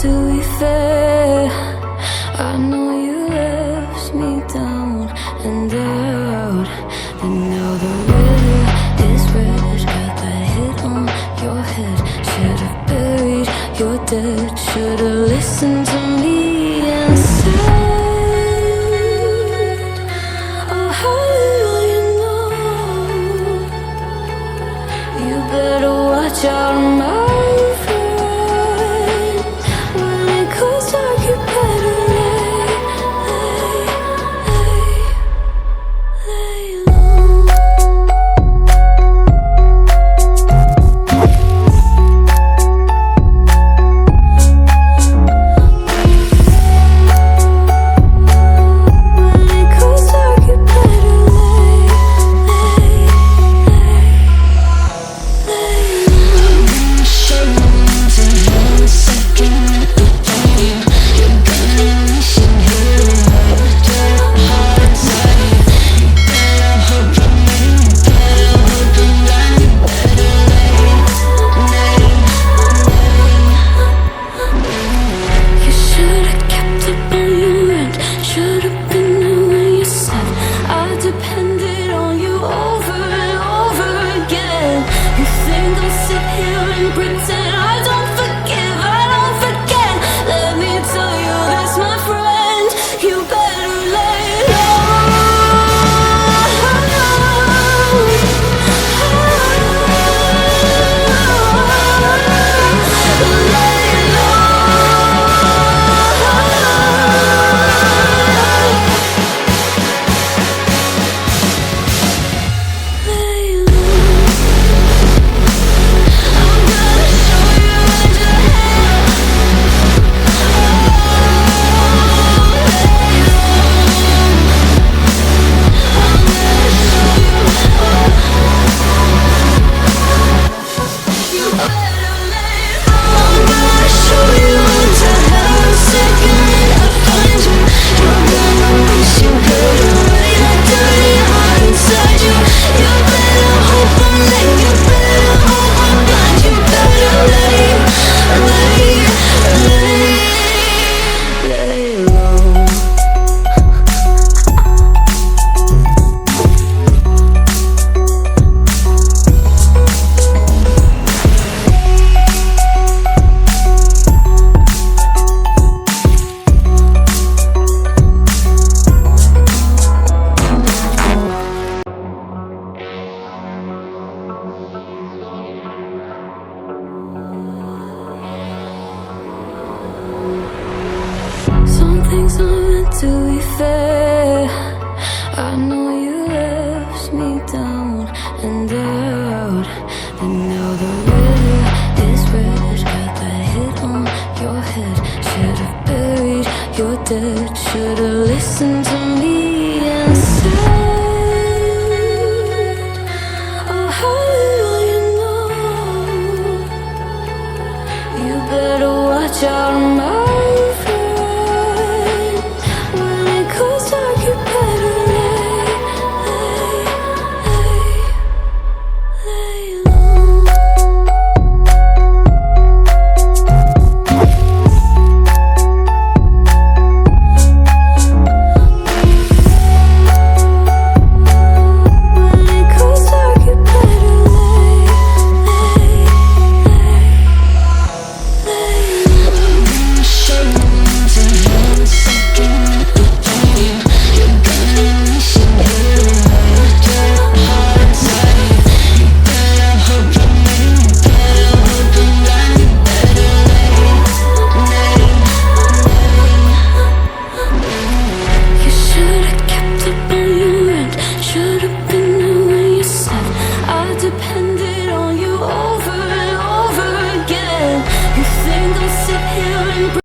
to be fair. I know you left me down and out, and now the river is red. Got that hit on your head. Should've buried your dead. Should've listened to me and said, oh, how little you know. You better watch out, my friend. When it goes dark, you better lay low. When it goes dark, you better lay You should've kept up on your rent. Should've been there when you said I depended on you over and over again. You think I'll sit here and pretend I don't forgive, I don't forget? Let me tell you this, my friend. You better lay Some things aren't meant to be fair. I know you left me down and out, and now the river is red. Got that hit on your head. Should've buried your dead. Should've listened to me